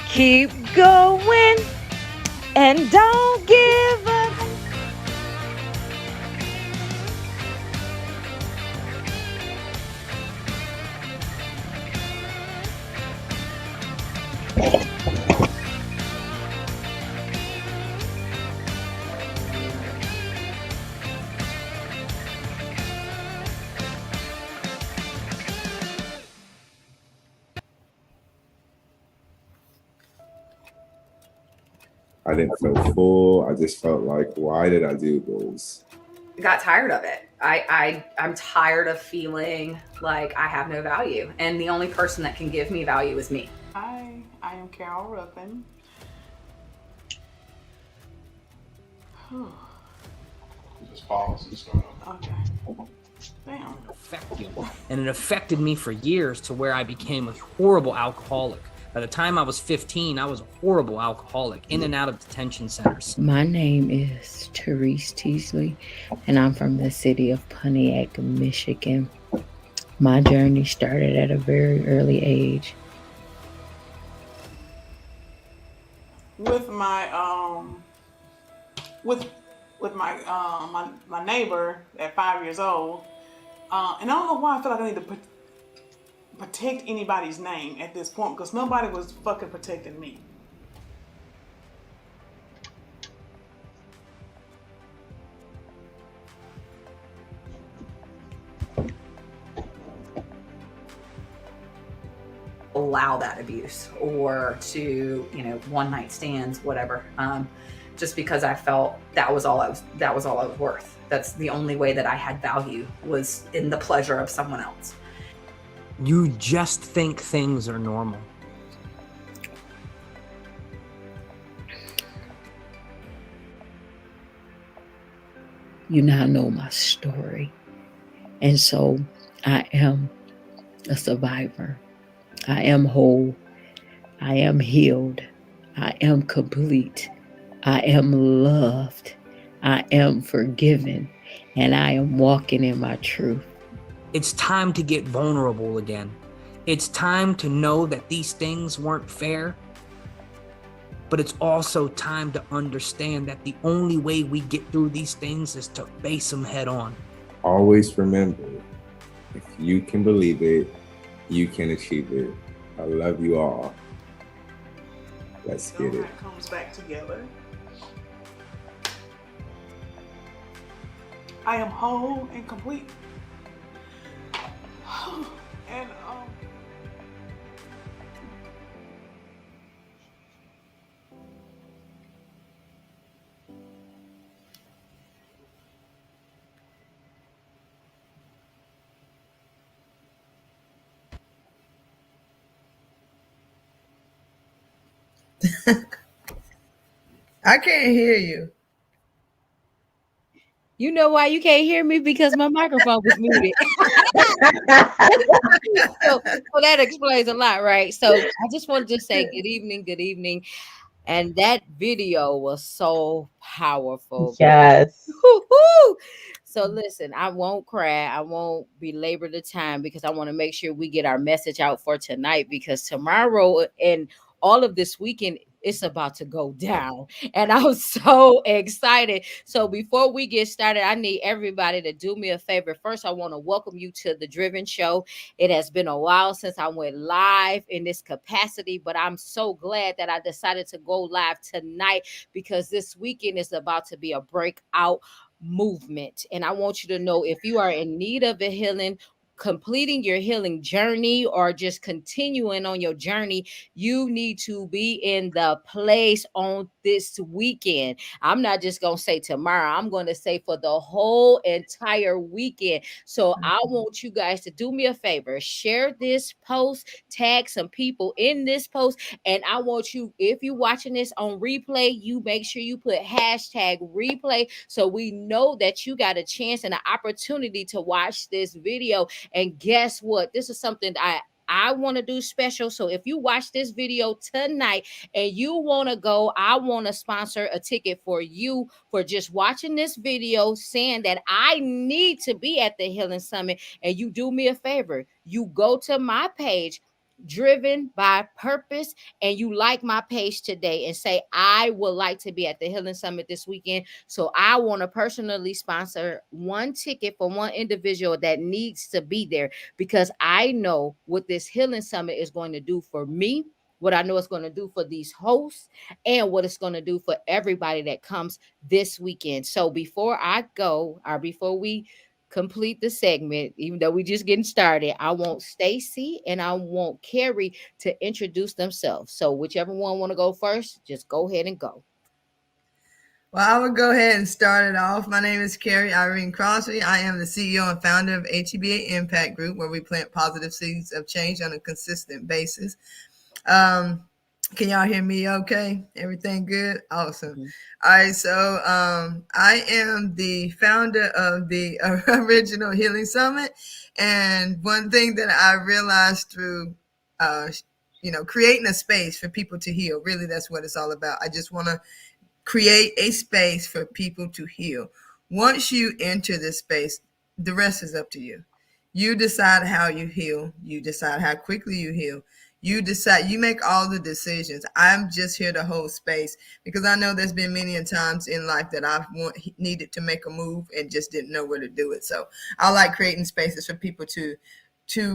Keep going and don't give up. I didn't feel full. I just felt like, why did I do those? Got tired of it. I'm tired of feeling like I have no value, and the only person that can give me value is me. I am Carol Ruffin. Just pause and start over. Okay. Damn. Affect you. And it affected me for years to where I became a horrible alcoholic. By the time I was 15, I was a horrible alcoholic, in and out of detention centers. My name is Therese Teasley, and I'm from the city of Pontiac, Michigan. My journey started at a very early age. With my with my my neighbor at 5 years old, and I don't know why I feel like I need to protect anybody's name at this point because nobody was fucking protecting me. Allow that abuse or to, one night stands, whatever. Just because I felt that was all I was worth. That's the only way that I had value, was in the pleasure of someone else. You just think things are normal. You now know my story. And so I am a survivor. I am whole. I am healed. I am complete. I am loved. I am forgiven. And I am walking in my truth. It's time to get vulnerable again. It's time to know that these things weren't fair. But it's also time to understand that the only way we get through these things is to face them head on. Always remember, if you can believe it, you can achieve it. I love you all. Let's get it. Comes back together. I am whole and complete. And I can't hear you. You know why you can't hear me? Because my microphone was muted. so that explains a lot, right? So I just wanted to say good evening. And that video was so powerful. Yes. Woo-hoo! So listen, I won't cry. I won't belabor the time because I want to make sure we get our message out for tonight, because tomorrow and all of this weekend, it's about to go down. And I'm so excited. So before we get started, I need everybody to do me a favor. First, I want to welcome you to the Driven Show. It has been a while since I went live in this capacity, but I'm so glad that I decided to go live tonight because this weekend is about to be a breakout movement. And I want you to know, if you are in need of a healing, completing your healing journey, or just continuing on your journey, you need to be in the place on this weekend. I'm not just going to say tomorrow, I'm going to say for the whole entire weekend. So I want you guys to do me a favor, share this post, tag some people in this post, and I want you, if you're watching this on replay, you make sure you put hashtag replay so we know that you got a chance and an opportunity to watch this video. And guess what? This is something I want to do special. So if you watch this video tonight and you want to go, I want to sponsor a ticket for you for just watching this video, saying that I need to be at the Healing Summit. And you do me a favor. You go to my page driven by purpose and you like my page today and say, I would like to be at the Healing Summit this weekend. So I want to personally sponsor one ticket for one individual that needs to be there, because I know what this Healing Summit is going to do for me, what I know it's going to do for these hosts, and what it's going to do for everybody that comes this weekend. So before I go, or before we complete the segment, even though we just getting started, I want Stacy and I want Carrie to introduce themselves. So whichever one want to go first, just go ahead and go. Well, I will go ahead and start it off. My name is Carrie Irene Crosby. I am the CEO and founder of HEBA Impact Group, where we plant positive seeds of change on a consistent basis. Can y'all hear me okay? Everything good? Awesome. Mhm. All right, so I am the founder of the original Healing Summit. And one thing that I realized through, creating a space for people to heal, really that's what it's all about. I just want to create a space for people to heal. Once you enter this space, the rest is up to you. You decide how you heal. You decide how quickly you heal. You decide, you make all the decisions. I'm just here to hold space, because I know there's been many times in life that I've needed to make a move and just didn't know where to do it. So I like creating spaces for people to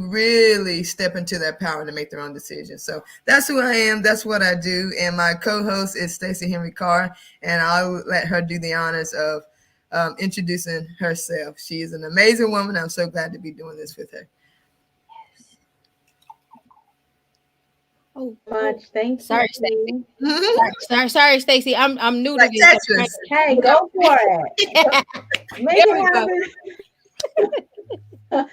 really step into their power to make their own decisions. So that's who I am. That's what I do. And my co-host is Stacy Henry-Carr, and I'll let her do the honors of introducing herself. She is an amazing woman. I'm so glad to be doing this with her. Oh, Much. Thank you. sorry, Stacy. Sorry, Stacy. I'm new Like to this. Tetris. Hey, go for it. Make There we it go. happen.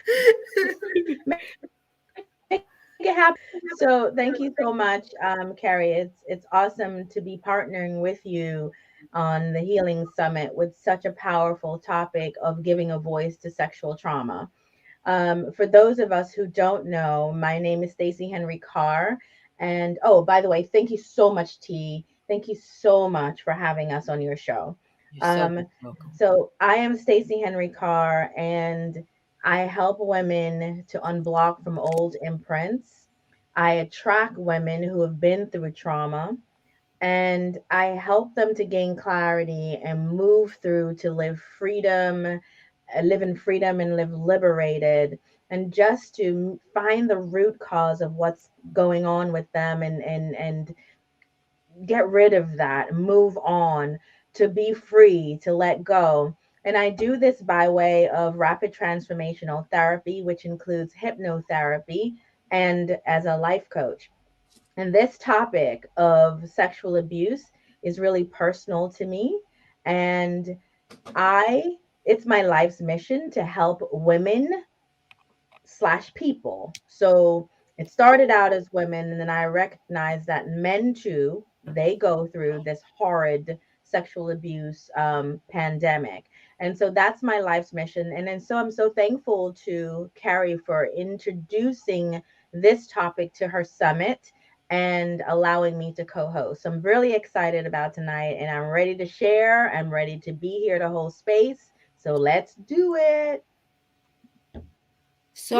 Make it happen. So thank you so much, Carrie. It's awesome to be partnering with you on the Healing Summit with such a powerful topic of giving a voice to sexual trauma. For those of us who don't know, my name is Stacy Henry-Carr. And oh, by the way, thank you so much, T. Thank you so much for having us on your show. You're so Um, welcome. so I am Stacy Henry-Carr, and I help women to unblock from old imprints. I attract women who have been through trauma, and I help them to gain clarity and move through to live in freedom and live liberated, and just to find the root cause of what's going on with them, and get rid of that, move on, to be free, to let go. And I do this by way of rapid transformational therapy, which includes hypnotherapy, and as a life coach. And this topic of sexual abuse is really personal to me. And it's my life's mission to help women slash people. So it started out as women, and then I recognized that men too, they go through this horrid sexual abuse pandemic. And so that's my life's mission. And then so I'm so thankful to Carrie for introducing this topic to her summit and allowing me to co-host. I'm really excited about tonight, and I'm ready to share. I'm ready to be here to hold space. So let's do it. So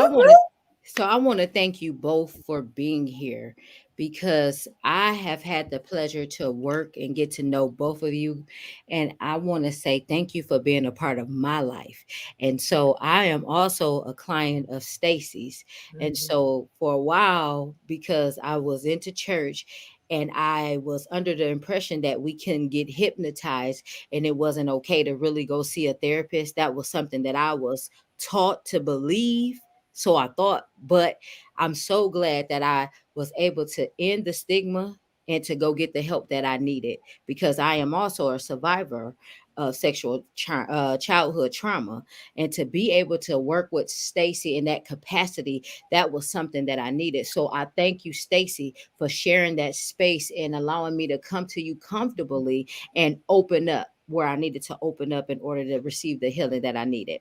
I want to thank you both for being here, because I have had the pleasure to work and get to know both of you, and I want to say thank you for being a part of my life. And so I am also a client of Stacy's. And so for a while, because I was into church and I was under the impression that we can get hypnotized and it wasn't okay to really go see a therapist, that was something that I was taught to believe. So I thought, but I'm so glad that I was able to end the stigma and to go get the help that I needed, because I am also a survivor of childhood trauma. And to be able to work with Stacy in that capacity, that was something that I needed. So I thank you, Stacy, for sharing that space and allowing me to come to you comfortably and open up where I needed to open up in order to receive the healing that I needed.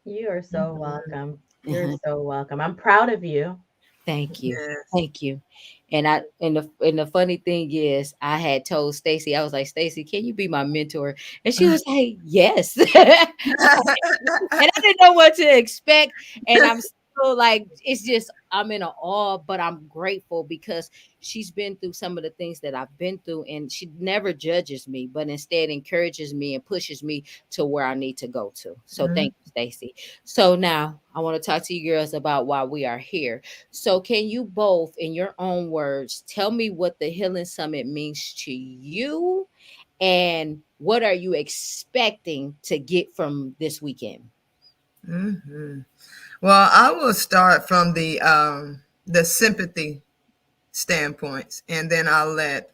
You are so welcome. You're so welcome. I'm proud of you. Thank you. Yes. Thank you. And the funny thing is, I had told Stacy, I was like, Stacy, can you be my mentor? And she was like, yes. And I didn't know what to expect. And So like it's just I'm in a awe, but I'm grateful because she's been through some of the things that I've been through, and she never judges me, but instead encourages me and pushes me to where I need to go to. So Mhm. thank you, Stacy. So now I want to talk to you girls about why we are here. So can you both, in your own words, tell me what the Healing Summit means to you, and what are you expecting to get from this weekend? Mhm. Well, I will start from the sympathy standpoints, and then I'll let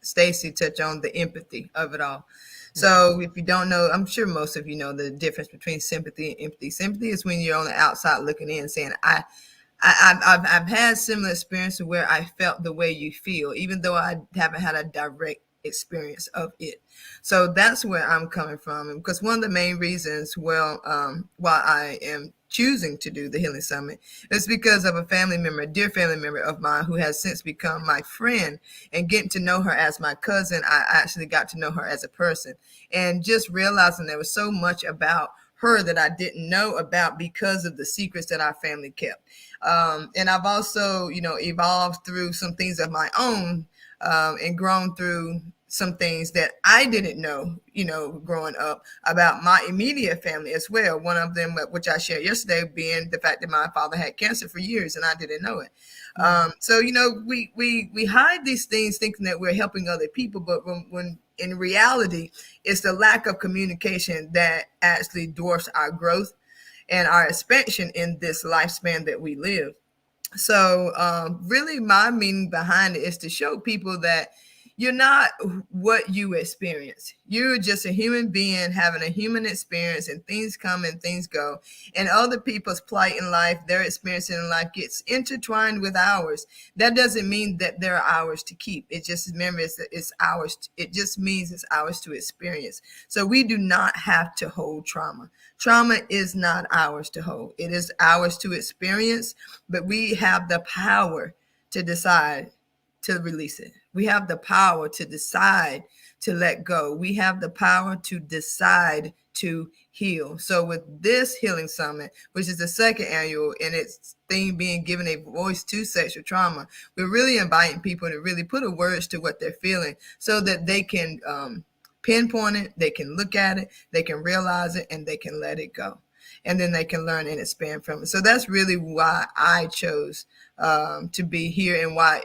Stacy touch on the empathy of it all. Okay. So, if you don't know, I'm sure most of you know the difference between sympathy and empathy. Sympathy is when you're on the outside looking in, saying, I've had similar experiences where I felt the way you feel, even though I haven't had a direct experience of it. So that's where I'm coming from. And because one of the main reasons, why I am choosing to do the Healing Summit is because of a family member, a dear family member of mine who has since become my friend. And getting to know her as my cousin, I actually got to know her as a person. And just realizing there was so much about her that I didn't know about because of the secrets that our family kept. And I've also, evolved through some things of my own, and grown through some things that I didn't know, growing up about my immediate family as well. One of them, which I shared yesterday, being the fact that my father had cancer for years and I didn't know it. So we hide these things thinking that we're helping other people, but when in reality, it's the lack of communication that actually dwarfs our growth and our expansion in this lifespan that we live. So, really, my meaning behind it is to show people that you're not what you experience. You're just a human being having a human experience, and things come and things go. And other people's plight in life, their experience in life gets intertwined with ours. That doesn't mean that they're ours to keep. It just remember it's ours. It just means it's ours to experience. So we do not have to hold trauma. Trauma is not ours to hold. It is ours to experience, but we have the power to decide to release it. We have the power to decide to let go. We have the power to decide to heal. So with this healing summit, which is the second annual, and its theme being given a voice to sexual trauma, we're really inviting people to really put a words to what they're feeling so that they can pinpoint it, they can look at it, they can realize it, and they can let it go. And then they can learn and expand from it. So that's really why I chose to be here, and why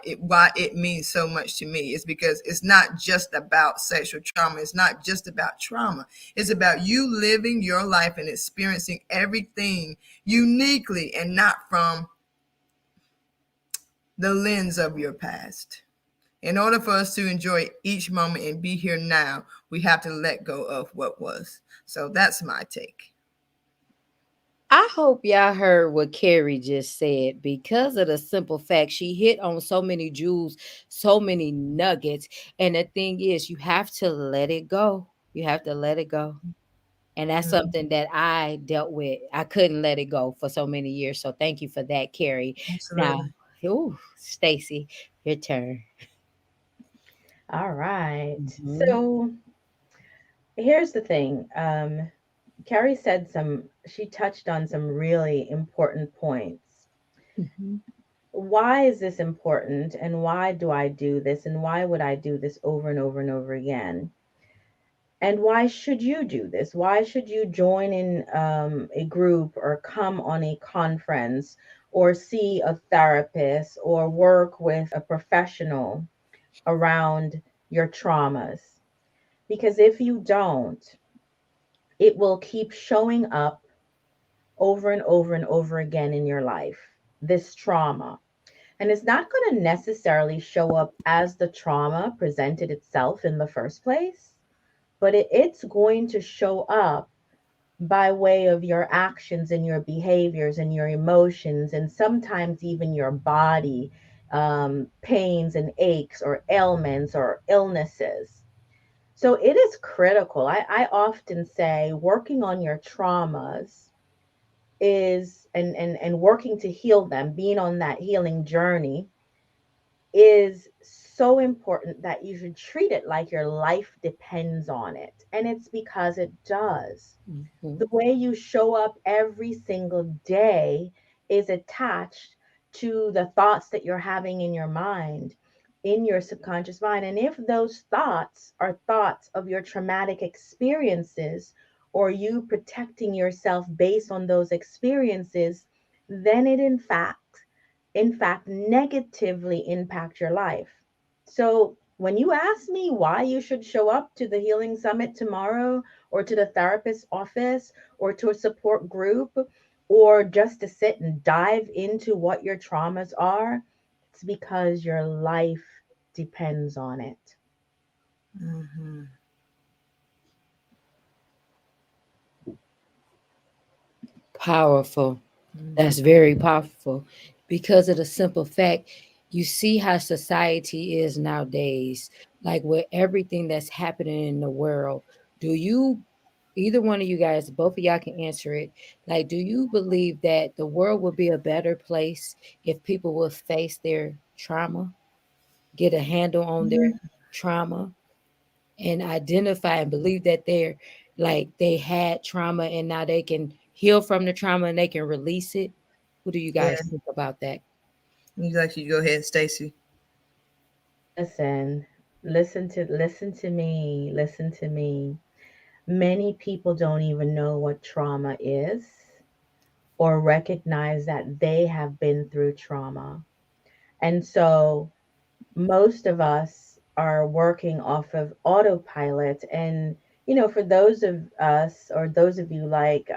it means so much to me is because it's not just about sexual trauma. It's not just about trauma. It's about you living your life and experiencing everything uniquely and not from the lens of your past. In order for us to enjoy each moment and be here now, we have to let go of what was. So that's my take. I hope y'all heard what Carrie just said, because of the simple fact she hit on so many jewels, so many nuggets. And the thing is, you have to let it go. You have to let it go. And that's Mm, something that I dealt with. I couldn't let it go for so many years. So thank you for that, Carrie. Now, absolutely. ooh, Stacy, your turn. All right. Mhm. So here's the thing. Carrie said she touched on some really important points. Mhm. Why is this important, and why do I do this, and why would I do this over and over and over again? And why should you do this? Why should you join in a group, or come on a conference, or see a therapist, or work with a professional around your traumas? Because if you don't, it will keep showing up over and over and over again in your life, this trauma. And it's not going to necessarily show up as the trauma presented itself in the first place, but it's going to show up by way of your actions and your behaviors and your emotions, and sometimes even your body, pains and aches, or ailments, or illnesses. So it is critical. I often say working on your traumas is, and working to heal them, being on that healing journey, is so important that you should treat it like your life depends on it. And it's because it does. Mhm. The way you show up every single day is attached to the thoughts that you're having in your mind, in your subconscious mind. And if those thoughts are thoughts of your traumatic experiences, or you protecting yourself based on those experiences, then it in fact negatively impact your life. So when you ask me why you should show up to the healing summit tomorrow, or to the therapist's office, or to a support group, or just to sit and dive into what your traumas are, it's because your life depends on it. Mm-hmm. Powerful. That's very powerful because of the simple fact you see how society is nowadays, like with everything that's happening in the world. Do you, either one of you guys, both of y'all can answer it. Like, do you believe that the world would be a better place if people would face their trauma, get a handle on their trauma, and identify and believe that they're like they had trauma and now they can heal from the trauma and they can release it? What do you Yeah. guys think about that? You like you go ahead, Stacy. Listen, listen to me. Many people don't even know what trauma is, or recognize that they have been through trauma. And so most of us are working off of autopilot. And for those of us, or those of you like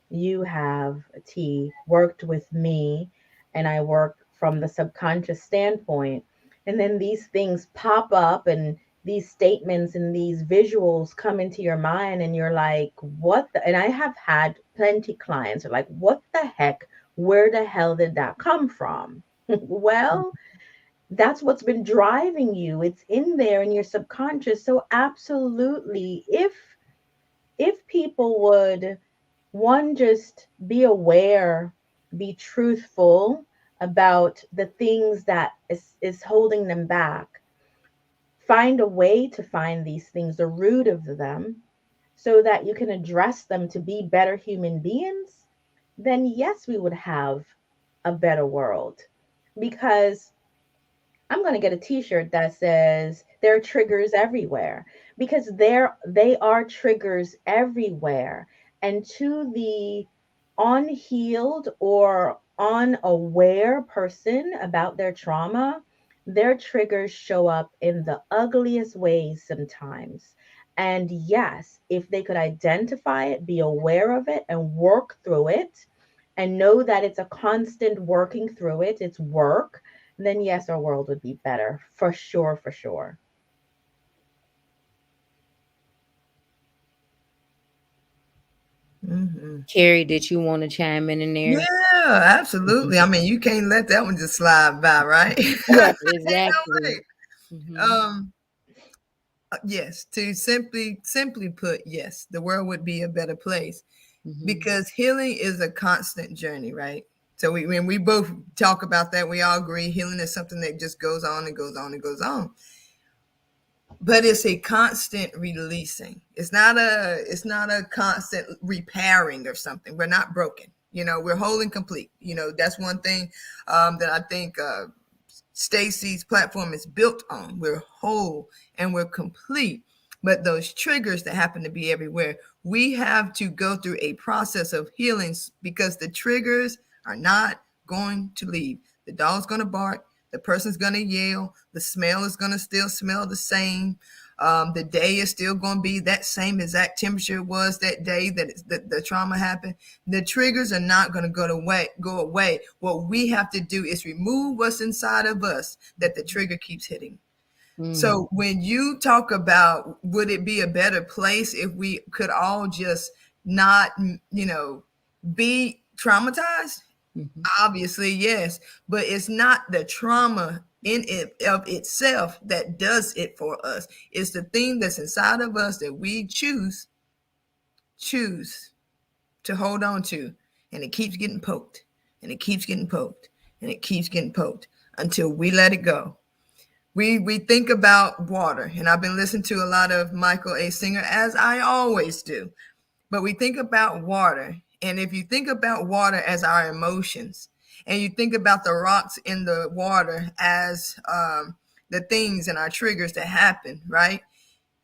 you have, T, worked with me, and I work from the subconscious standpoint, and then these things pop up, and these statements and these visuals come into your mind, and you're like, what and I have had plenty clients are like, what the heck, where the hell did that come from? Well, that's what's been driving you. It's in there in your subconscious. So absolutely, if people would, one, just be aware, be truthful about the things that is holding them back, find a way to find these things, the root of them, so that you can address them to be better human beings, then yes, we would have a better world. Because I'm going to get a t-shirt that says there are triggers everywhere, because they are triggers everywhere. And to the unhealed or unaware person about their trauma, their triggers show up in the ugliest ways sometimes. And yes, if they could identify it, be aware of it, and work through it, and know that it's a constant working through it, it's work, then yes, our world would be better, for sure, for sure. Mm-hmm. Carrie, did you want to chime in there? Yeah, absolutely. I mean, you can't let that one just slide by, right? Ain't Yes, no exactly. way. Hmm. Yes, to simply put, yes, the world would be a better place Hmm. because healing is a constant journey, right? So when we both talk about that, we all agree healing is something that just goes on and goes on and goes on. But it's a constant releasing. It's not a constant repairing of something. We're not broken. We're whole and complete. That's one thing that I think Stacy's platform is built on. We're whole and we're complete. But those triggers that happen to be everywhere, we have to go through a process of healing because the triggers are not going to leave. The dog's going to bark. The person's going to yell. The smell is going to still smell the same. The day is still going to be that same exact temperature it was that day that the trauma happened. The triggers are not going to go away. What we have to do is remove what's inside of us that the trigger keeps hitting. So when you talk about would it be a better place if we could all just not, be traumatized? Hmm. Obviously, yes, but it's not the trauma in it of itself that does it for us. It's the thing that's inside of us that we choose to hold on to, and it keeps getting poked, and it keeps getting poked, and it keeps getting poked until we let it go. We think about water, and I've been listening to a lot of Michael A. Singer, as I always do. But we think about water, And if you think about water as our emotions, and you think about the rocks in the water as the things and our triggers that happen, right?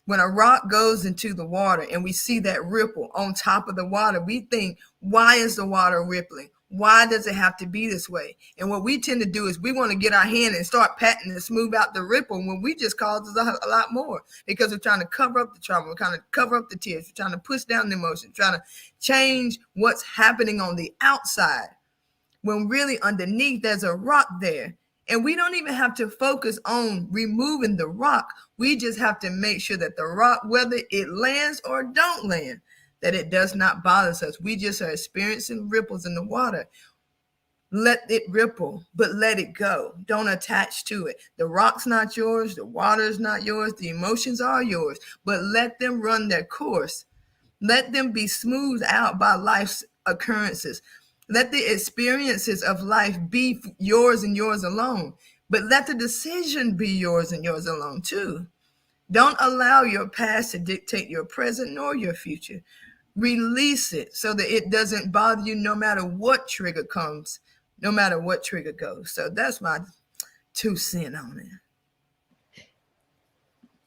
When a rock goes into the water and we see that ripple on top of the water, we think, why is the water rippling? Why does it have to be this way? And what we tend to do is we want to get our hand and start patting and smooth out the ripple when we just cause a lot more, because we're trying to cover up the trauma. We're trying to cover up the tears. We're trying to push down the emotion, trying to change what's happening on the outside, when really underneath there's a rock there. And we don't even have to focus on removing the rock. We just have to make sure that the rock, whether it lands or don't land, that it does not bother us. We just are experiencing ripples in the water. Let it ripple, but let it go. Don't attach to it. The rock's not yours. The water is not yours. The emotions are yours, but let them run their course. Let them be smoothed out by life's occurrences. Let the experiences of life be yours and yours alone, but let the decision be yours and yours alone too. Don't allow your past to dictate your present nor your future. Release it so that it doesn't bother you no matter what trigger comes, no matter what trigger goes. So that's my 2 cents on it.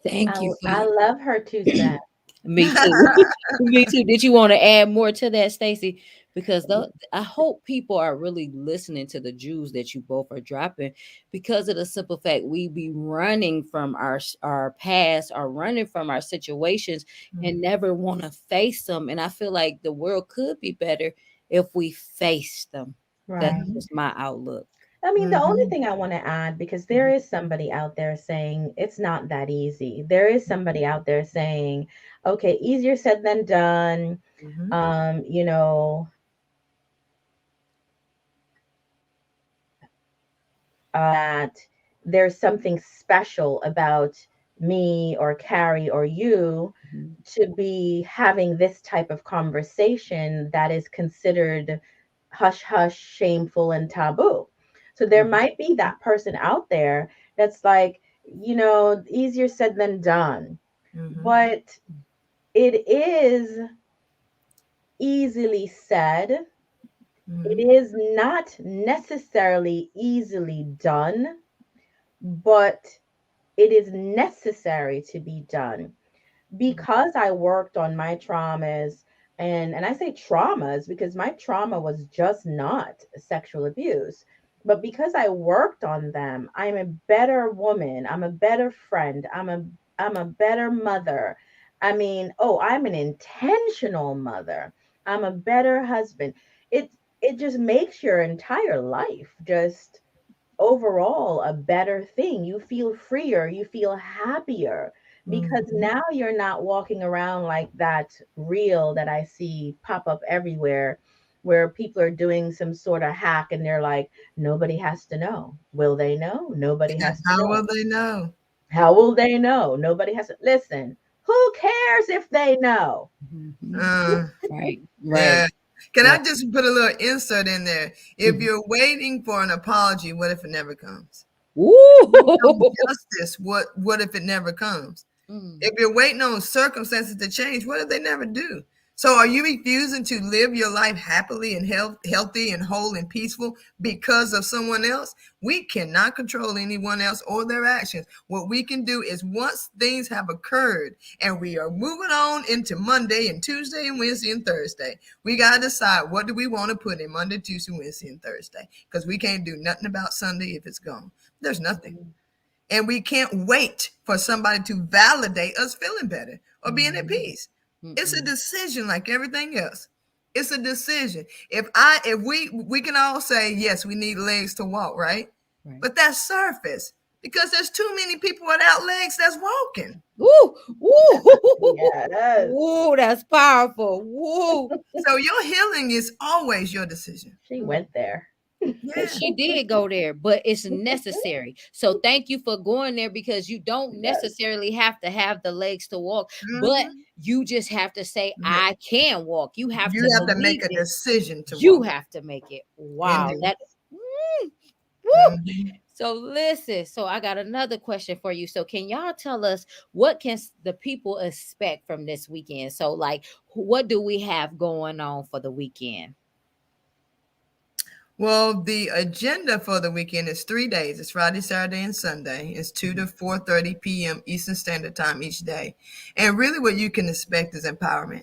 Thank you. I love her 2 cents. Me too. Me too. Did you want to add more to that, Stacy? Because I hope people are really listening to the Jews that you both are dropping, because of the simple fact we be running from our past, or running from our situations, and never want to face them. And I feel like the world could be better if we face them. Right. That's just my outlook. I mean, the only thing I want to add, because there is somebody out there saying it's not that easy. There is somebody out there saying, okay, easier said than done. You know, that there's something special about me or Carrie or you to be having this type of conversation that is considered hush hush, shameful, and taboo. So there might be that person out there that's like, you know, easier said than done. But it is easily said. It is not necessarily easily done, but it is necessary to be done. Because I worked on my traumas, and I say traumas because my trauma was just not sexual abuse. But because I worked on them, I'm a better woman. I'm a better friend. I'm a better mother. I mean, oh, I'm an intentional mother. I'm a better husband. It just makes your entire life just overall a better thing. You feel freer, you feel happier, because now you're not walking around like that reel that I see pop up everywhere, where people are doing some sort of hack and they're like, nobody has to know. Will they know? Nobody has to How know. will they know? How will they know? Nobody has to listen. Who cares if they know? Right. Yeah. Can I just put a little insert in there? If you're waiting for an apology, what if it never comes? Justice, what if it never comes? If you're waiting on circumstances to change, what if they never do? So are you refusing to live your life happily and healthy and whole and peaceful because of someone else? We cannot control anyone else or their actions. What we can do is, once things have occurred and we are moving on into Monday and Tuesday and Wednesday and Thursday, we got to decide, what do we want to put in Monday, Tuesday, Wednesday, and Thursday? Because we can't do nothing about Sunday if it's gone. There's nothing. And we can't wait for somebody to validate us feeling better or being at peace. It's a decision like everything else. It's a decision. If we can all say, yes, we need legs to walk, right? But that's surface, because there's too many people without legs that's walking. Yes. Ooh, that's powerful. Woo. So your healing is always your decision. She went there. Yeah. She did go there, but it's necessary. So thank you for going there, because you don't necessarily have to have the legs to walk, but you just have to say, I can walk. You have to make a decision to you walk. have to make it. Wow. That So listen, so I got another question for you. So can y'all tell us what can the people expect from this weekend? So like what do we have going on for the weekend? Well, the agenda for the weekend is 3 days. It's Friday, Saturday, and Sunday. It's 2 to 4:30 p.m. Eastern Standard Time each day. And really what you can expect is empowerment.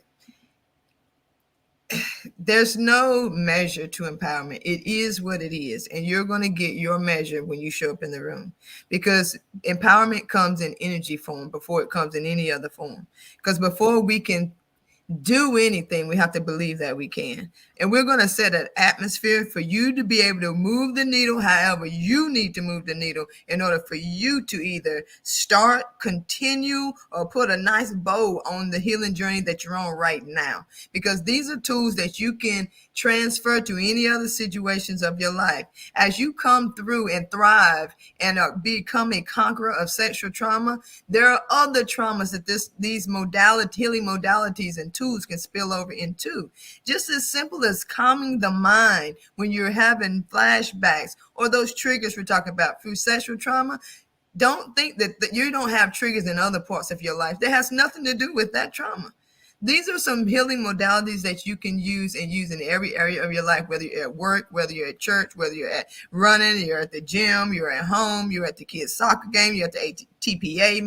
There's no measure to empowerment. It is what it is. And you're going to get your measure when you show up in the room, because empowerment comes in energy form before it comes in any other form. Because before we can do anything, we have to believe that we can. And we're going to set an atmosphere for you to be able to move the needle however you need to move the needle in order for you to either start, continue, or put a nice bow on the healing journey that you're on right now. Because these are tools that you can transfer to any other situations of your life. As you come through and thrive and become a conqueror of sexual trauma, there are other traumas that these healing modalities and tools can spill over into. Just as simple as calming the mind when you're having flashbacks or those triggers we're talking about through sexual trauma. Don't think that you don't have triggers in other parts of your life. That has nothing to do with that trauma. These are some healing modalities that you can use in every area of your life, whether you're at work, whether you're at church, whether you're at running, you're at the gym, you're at home, you're at the kids' soccer game, you're at the PTA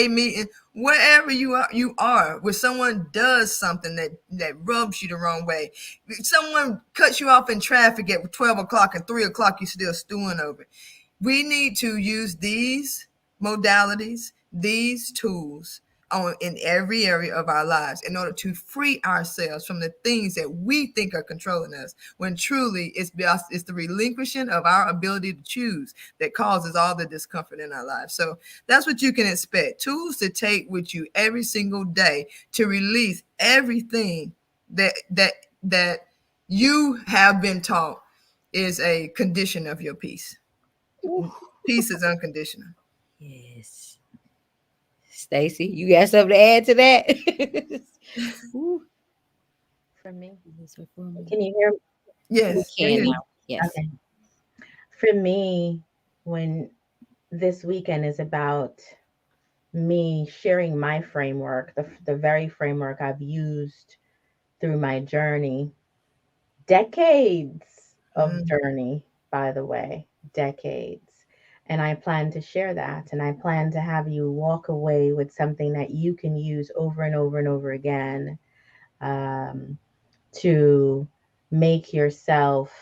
meeting, wherever you are, where someone does something that rubs you the wrong way. Someone cuts you off in traffic at 12 o'clock and 3 o'clock, you're still stewing over it. We need to use these modalities, these tools in every area of our lives in order to free ourselves from the things that we think are controlling us, when truly it's the relinquishing of our ability to choose that causes all the discomfort in our lives. So that's what you can expect. Tools to take with you every single day to release everything that you have been taught is a condition of your peace. Ooh, Peace is unconditional. yes. Stacy, you got something to add to that? Ooh, For me, so for me. can you hear? We Yes, can yes. now. Yes. Okay. For me, when this weekend is about me sharing my framework, the very framework I've used through my journey, decades of Mm, journey, by the way, decades. And I plan to share that. And I plan to have you walk away with something that you can use over and over and over again, um, to make yourself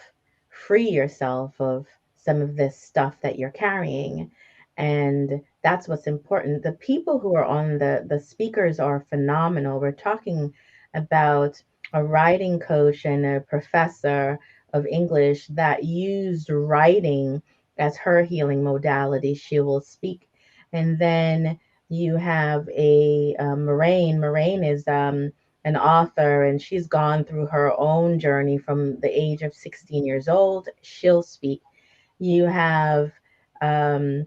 free yourself of some of this stuff that you're carrying. And that's what's important. The people who are on the speakers are phenomenal. We're talking about a writing coach and a professor of English that used writing as her healing modality. She will speak. And then you have a Moraine. Moraine is an author, and she's gone through her own journey from the age of 16 years old. She'll speak. You have um,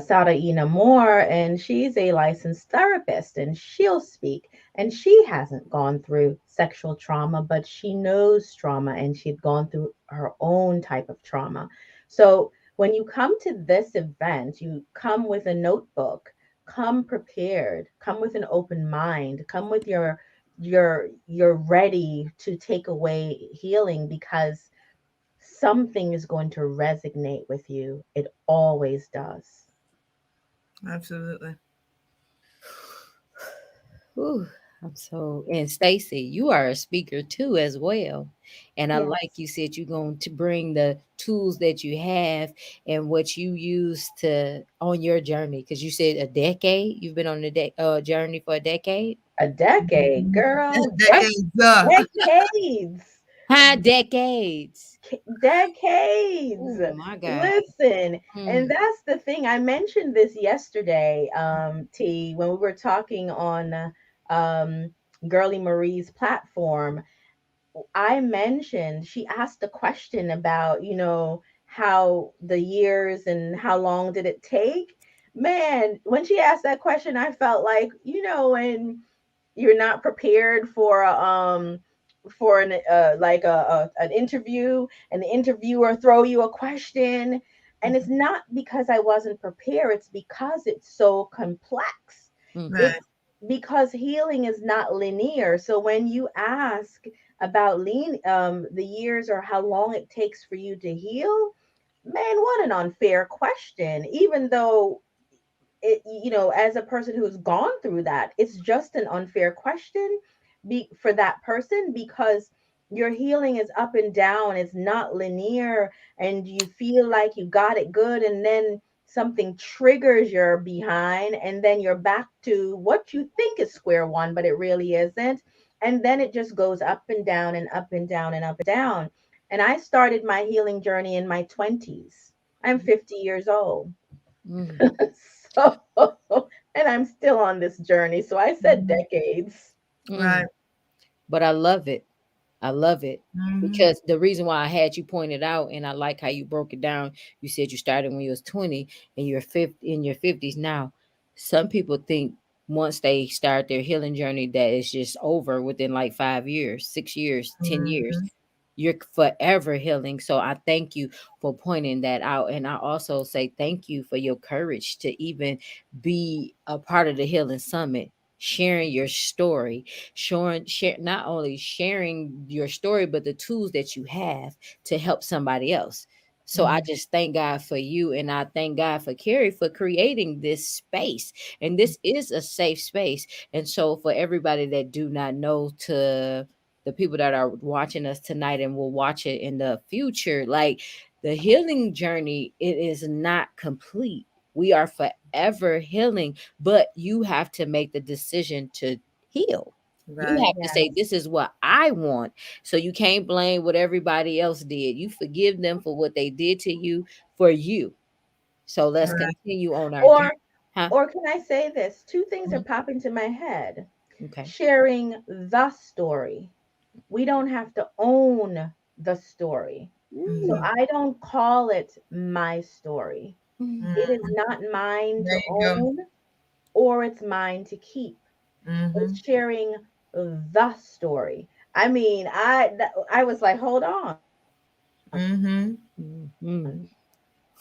Sada Ina Moore, and she's a licensed therapist, and she'll speak. And she hasn't gone through sexual trauma, but she knows trauma, and she'd gone through her own type of trauma. So when you come to this event, you come with a notebook, come prepared, come with an open mind, come with you're ready to take away healing, because something is going to resonate with you. It always does. absolutely. Ooh, I'm so and Stacy, you are a speaker too as well. And I like Yes. you said you're going to bring the tools that you have and what you use to on your journey. Because you said a decade. You've been on the journey for a decade. A decade, girl. Decades up. Decades. Huh? Decades. Decades. Oh my God. Listen, and Hmm. that's the thing. I mentioned this yesterday, T, when we were talking on um, Girly Marie's platform. I mentioned, she asked a question about, how the years and how long did it take. Man, when she asked that question, I felt like, when you're not prepared for for an like an interview, and the interviewer throw you a question, and it's not because I wasn't prepared, it's because it's so complex. Mm. Right. It's because healing is not linear. So when you ask about the years or how long it takes for you to heal, man, what an unfair question. Even though as a person who's gone through that, it's just an unfair question for that person, because your healing is up and down, it's not linear, and you feel like you got it good, and then something triggers your behind, and then you're back to what you think is square one, but it really isn't. And then it just goes up and down and up and down and up and down. And I started my healing journey in my 20s. I'm 50 years old. Mm. So, and I'm still on this journey. So I said Mhm. decades. Right. Mm. But I love it. I love it Mhm. because the reason why I had you pointed out, and I like how you broke it down. You said you started when you was 20, and you're in your 50s now. Some people think once they start their healing journey that it's just over within like 5 years, 6 years, 10 years. Mhm. You're forever healing. So I thank you for pointing that out, and I also say thank you for your courage to even be a part of the Healing Summit, sharing your story, not only sharing your story, but the tools that you have to help somebody else. So I Mhm. just thank God for you, and I thank God for Carrie for creating this space. And this is a safe space. And so for everybody that do not know, to the people that are watching us tonight and will watch it in the future, like, the healing journey, it is not complete. We are forever healing, but you have to make the decision to heal. You Right. have to say, Yes. this is what I want. So you can't blame what everybody else did. You forgive them for what they did to you for you. So let's Right. continue on our journey. Or Huh? or can I say this? Two things are Mhm. popping to my head. Okay. Sharing the story. We don't have to own the story. So Mhm. Ooh. I don't call it my story. Mm. It is Mhm. not mine There to you go. own, or it's mine to keep. It's Mhm. sharing the story. I mean, I was like, hold on. Mhm. Mhm.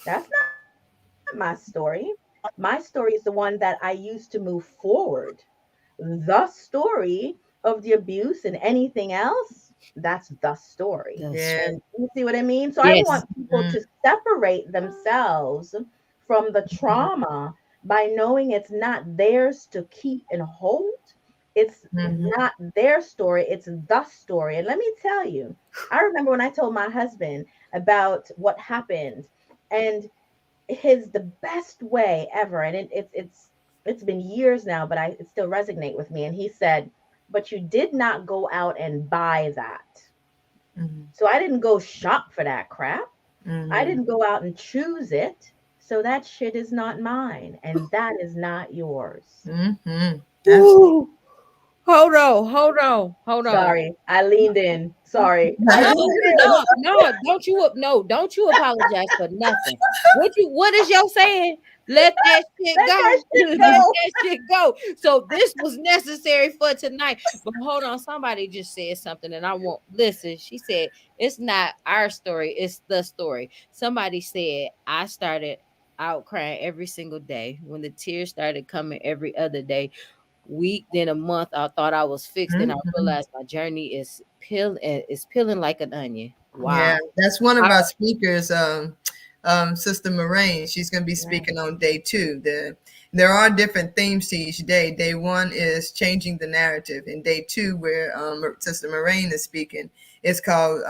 That's not my story. My story is the one that I used to move forward. The story of the abuse and anything else, that's the story. That's Yeah. And you see what I mean? So I yes. want people Mhm. to separate themselves from the trauma by knowing it's not theirs to keep and hold. It's Mhm. not their story, it's the story. And let me tell you, I remember when I told my husband about what happened, and his the best way ever, and it's been years now, but it still resonate with me. And he said, but you did not go out and buy that. Mhm. So I didn't go shop for that crap. I Mhm. didn't go out and choose it. So that shit is not mine, and that is not yours. Mhm. Absolutely. Woo. Hold on, hold on, hold on. Sorry, I leaned in. Sorry, I No, just no, did. no, don't you apologize for nothing. What is your saying? Let that shit Let that go. shit Let go. that shit go. So this was necessary for tonight. But hold on, somebody just said something, and I won't listen. She said it's not our story, it's the story. Somebody said I started out crying every single day. When the tears started coming every other day, week, then a month, I thought I was fixed. Then I Mhm. realized my journey is peeling like an onion. Yeah, Wow. that's one of All our speakers, Sister Moraine. She's going to be Yes. speaking on day two. There are different themes to each day. Day one is changing the narrative, and day two, where Sister Moraine is speaking, is called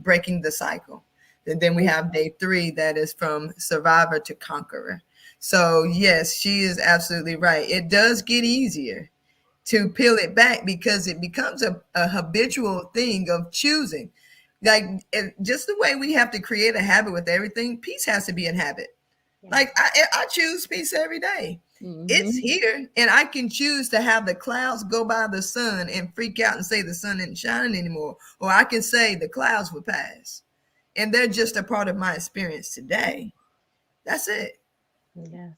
breaking the cycle. And then we have day three, that is from survivor to conqueror. So yes, she is absolutely right. It does get easier to peel it back because it becomes a habitual thing of choosing. Like just the way we have to create a habit with everything, peace has to be a habit. Yes. Like I choose peace every day. It's Mm-hmm. here, and I can choose to have the clouds go by the sun and freak out and say the sun isn't shining anymore, or I can say the clouds will pass, and they're just a part of my experience today. That's it. Yes.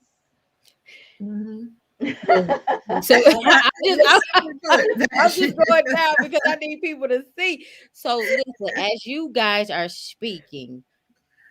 Mm-hmm. So Good. I'm just going down because I need people to see. So listen, as you guys are speaking,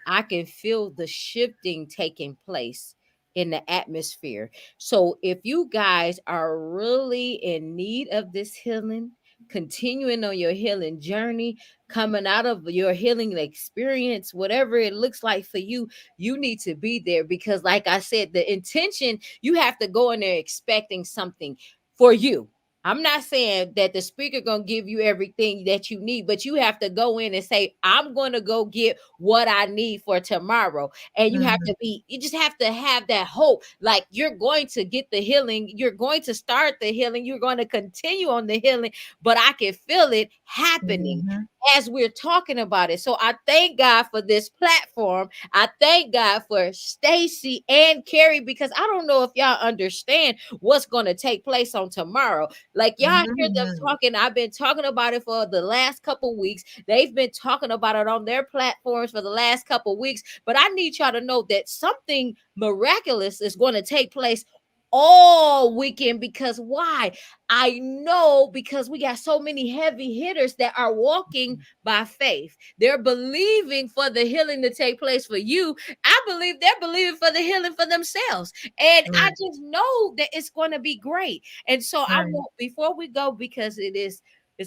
I can feel the shifting taking place in the atmosphere. So if you guys are really in need of this healing, continuing on your healing journey, coming out of your healing experience, whatever it looks like for you, you need to be there because, like I said, the intention, you have to go in there expecting something for you. I'm not saying that the speaker gonna give you everything that you need, but you have to go in and say, I'm gonna go get what I need for tomorrow. And you have Mhm, to be, you just have to have that hope. Like you're going to get the healing, you're going to start the healing, you're going to continue on the healing, but I can feel it happening mhm, as we're talking about it. So I thank God for this platform. I thank God for Stacy and Carrie because I don't know if y'all understand what's going to take place on tomorrow. Like y'all hear them mhm, talking. I've been talking about it for the last couple weeks. They've been talking about it on their platforms for the last couple weeks. But I need y'all to know that something miraculous is going to take place all weekend because why? I know because we got so many heavy hitters that are walking by faith. They're believing for the healing to take place for you. I believe they're believing for the healing for themselves. And I right, just know that it's going to be great. And so I right, want, before we go, because it's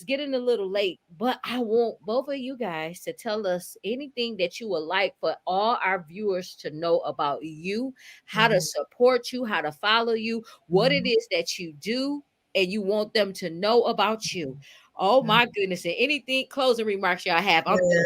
getting a little late, but I want both of you guys to tell us anything that you would like for all our viewers to know about you, how to mhm, support you, how to follow you, what it mhm, is that you do, and you want them to know about you. Oh mhm. my goodness. And anything closing remarks y'all have, I'm done. Yeah.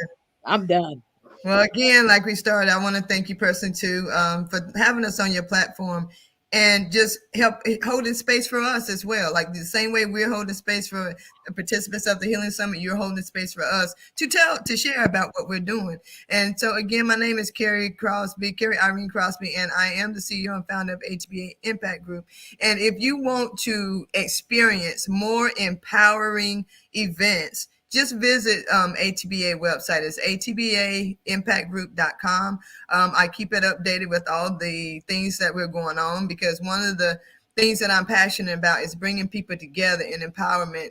I'm done. Well, again, like we started, I want to thank you personally too for having us on your platform and just help holding space for us as well. Like the same way we're holding space for the participants of the Healing Summit, you're holding space for us to share about what we're doing. And so again, my name is Carrie Irene Crosby, and I am the CEO and founder of HBA Impact Group. And if you want to experience more empowering events, just visit ATBA website. It's atbaimpactgroup.com. I keep it updated with all the things that we're going on because one of the things that I'm passionate about is bringing people together in empowerment,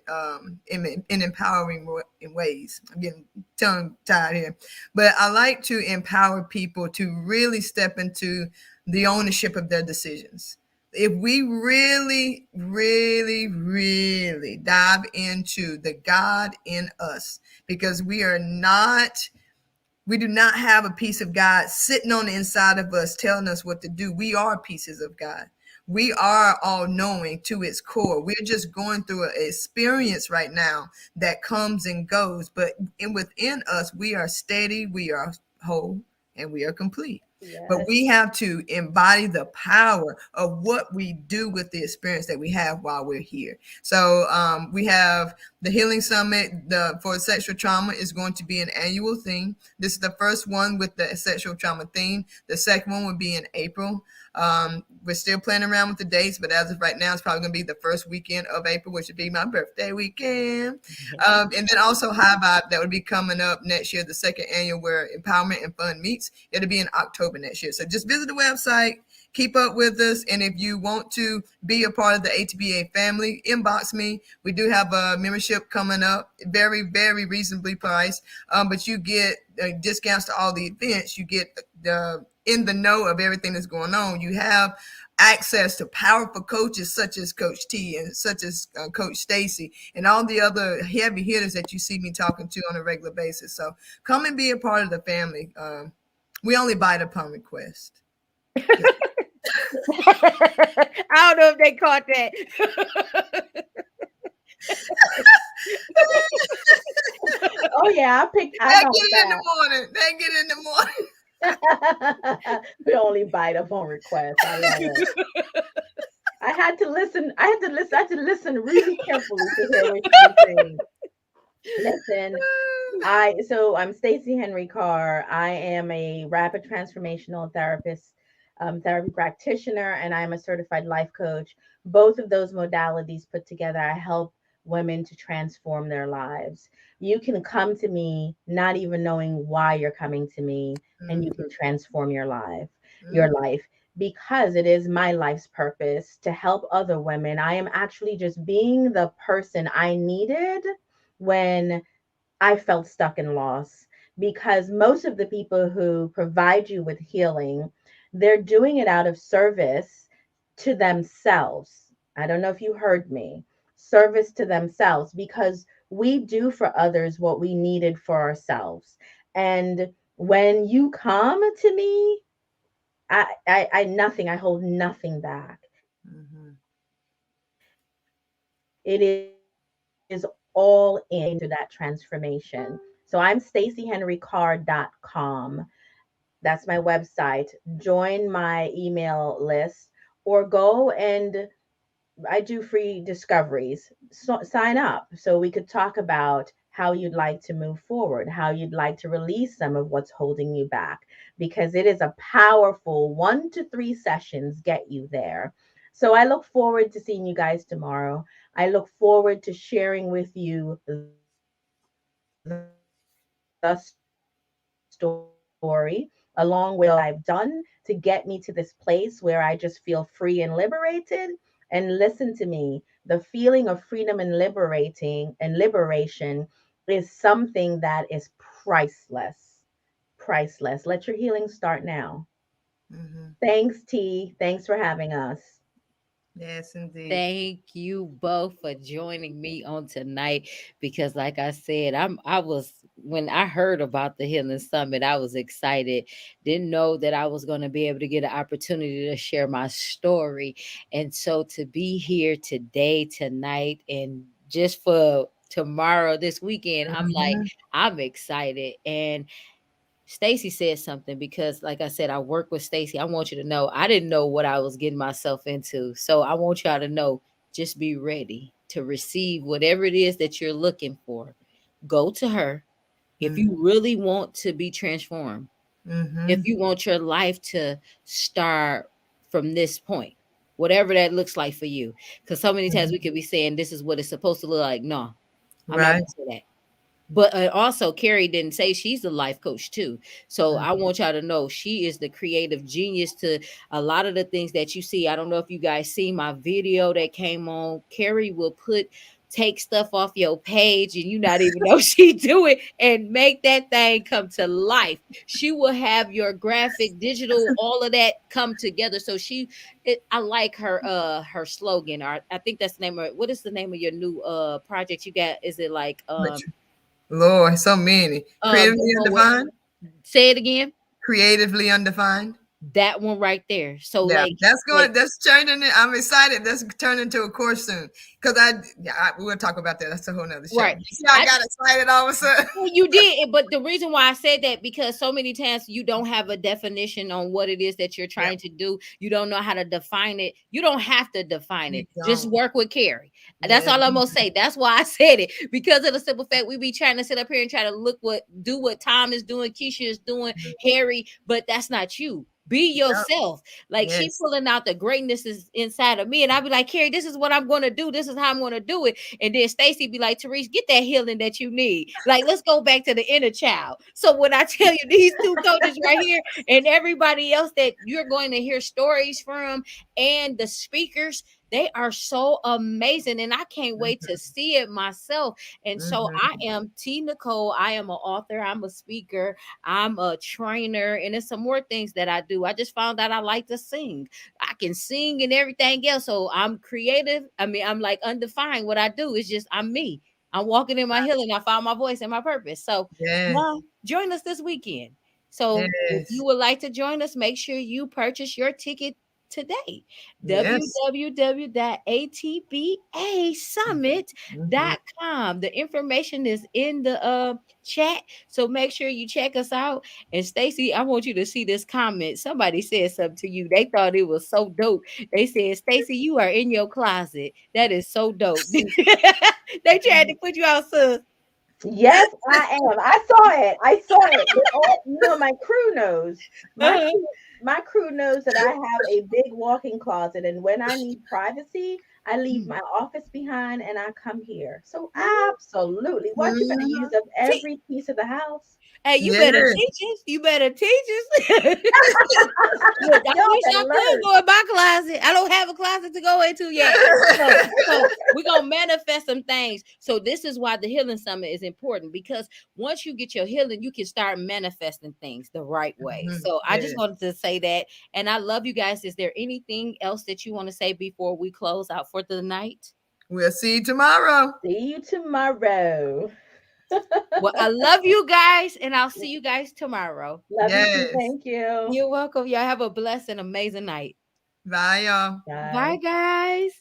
in empowering in ways. I'm getting tongue tied here, but I like to empower people to really step into the ownership of their decisions. If we really, really, really dive into the God in us, because we do not have a piece of God sitting on the inside of us telling us what to do. We are pieces of God. We are all knowing to its core. We're just going through an experience right now that comes and goes, but within us, we are steady, we are whole, and we are complete. But Yes. we have to embody the power of what we do with the experience that we have while we're here. So we have the Healing Summit for sexual trauma is going to be an annual thing. This is the first one with the sexual trauma theme. The second one will be in April. We're still playing around with the dates, but as of right now, it's probably going to be the first weekend of April, which would be my birthday weekend. And then also High Vibe, that would be coming up next year, the second annual where Empowerment and Fun meets. It'll be in October next year. So just visit the website, keep up with us. And if you want to be a part of the ATBA family, inbox me. We do have a membership coming up, very, very reasonably priced. But you get discounts to all the events. You get in the know of everything that's going on. You have access to powerful coaches such as Coach T and such as Coach Stacy and all the other heavy hitters that you see me talking to on a regular basis. So come and be a part of the family. We only bite upon request. I don't know if they caught that. Oh yeah, I They got get it in the morning. They get it in the morning. that. We only bite up on request. I love it. I had to listen. I had to listen really carefully to hear what she was saying. Listen, I'm Stacy Henry-Carr. I am a rapid transformational therapist, therapy practitioner, and I'm a certified life coach. Both of those modalities put together, I help women to transform their lives. You can come to me not even knowing why you're coming to me, and you Mhm, can transform your life. Your mhm, life. because it is my life's purpose to help other women. I am actually just being the person I needed when I felt stuck in loss, because most of the people who provide you with healing, they're doing it out of service to themselves. I don't know if you heard me. Service to themselves, because we do for others what we needed for ourselves. And when you come to me, I nothing, I hold nothing back. Mhm. It is all in to that transformation. So I'm stacyhenrycarr.com. That's my website. Join my email list or go and I do free discoveries. So sign up so we could talk about how you'd like to move forward, how you'd like to release some of what's holding you back, because it is a powerful 1 to 3 sessions get you there. So I look forward to seeing you guys tomorrow. I look forward to sharing with you the story along with what I've done to get me to this place where I just feel free and liberated. And listen to me, the feeling of freedom and liberation is something that is priceless. Priceless. Let your healing start now. Mhm. Thanks, T. Thanks for having us. Yes, indeed. Thank you both for joining me on tonight because like I said, I was when I heard about the Healing Summit, I was excited. Didn't know that I was going to be able to get an opportunity to share my story. And so to be here today, tonight, and just for tomorrow, this weekend, I'm like, Mhm. I'm excited. And Stacy said something because, like I said, I work with Stacy. I want you to know I didn't know what I was getting myself into. So I want y'all to know just be ready to receive whatever it is that you're looking for. Go to her. If Mhm. you really want to be transformed, if Mhm. you want your life to start from this point, whatever that looks like for you. Because so many times Mhm. we could be saying this is what it's supposed to look like. No, I'm not Right. going to say that. But also, Carrie didn't say she's a life coach too. So I Mhm. want y'all to know she is the creative genius to a lot of the things that you see. I don't know if you guys see my video that came on. Carrie will take stuff off your page and you not even know she do it and make that thing come to life. She will have your graphic, digital, all of that come together. So I like her slogan. Or I think that's the name of what is the name of your new project you got? Is it like Which, Lord, so many. the Creatively one with undefined. say it again. Creatively undefined. That one right there. So Yeah, that's like going. That's turning. I'm excited. That's turning into a course soon. Because we'll talk about that. That's a whole nother show. right. You see, I I got excited all of a sudden. Well, you did, but the reason why I said that because so many times you don't have a definition on what it is that you're Yeah, trying to do. You don't know how to define it. You don't have to define you it. Just don't. work with Carrie. That's Yeah. all I'm gonna say. That's why I said it because of the simple fact we be trying to sit up here and try to do what Tom is doing, Keisha is doing, Harry, but that's not you. Be Yep. yourself. Like she Yes. pulling out the greatness is inside of me, and I'll be like, Carrie, this is what I'm gonna do. This is how I'm gonna do it. And then Stacy be like, Therese, get that healing that you need. Like, let's go back to the inner child. So when I tell you these two coaches right here and everybody else that you're going to hear stories from and the speakers, they are so amazing. And I can't wait to see it myself. And so I Mhm. am T. Nicole. I am an author. I'm a speaker. I'm a trainer. And there's some more things that I do. I just found out I like to sing. I can sing and everything else. So I'm creative. I mean, I'm like undefined. What I do is just I'm me. I'm walking in my healing. I found my voice and my purpose. So, Yes. yeah, join us this weekend. So, if you Yes. would like to join us, make sure you purchase your ticket today. Yes. Mhm. www.atbasummit.com. The information is in the chat. So make sure you check us out. And Stacy, I want you to see this comment. Somebody said something to you. They thought it was so dope. They said, Stacy, you are in your closet. That is so dope. They tried to put you out, sis. Yes, I am. I saw it. I saw it. But all, my crew knows. My Uh-huh. crew, my crew knows that I have a big walk-in closet, and when I need privacy, I leave my office behind and I come here. So absolutely, what you better use Mhm. up See, every piece of the house. Hey, you Yes. better teach us. You better teach us. Look, I Y'all wish I better could learn. go in my closet. I don't have a closet to go into yet. So we're gonna manifest some things. So this is why the healing summit is important, because once you get your healing, you can start manifesting things the right way. Mhm. So I just Yes. wanted to say that, and I love you guys. Is there anything else that you want to say before we close out for the night? We'll see you tomorrow. See you tomorrow. Well, I love you guys, and I'll see you guys tomorrow. Love you too. Yes. Thank you. You're welcome. Y'all have a blessed and amazing night. Bye, y'all. Bye. Bye, guys.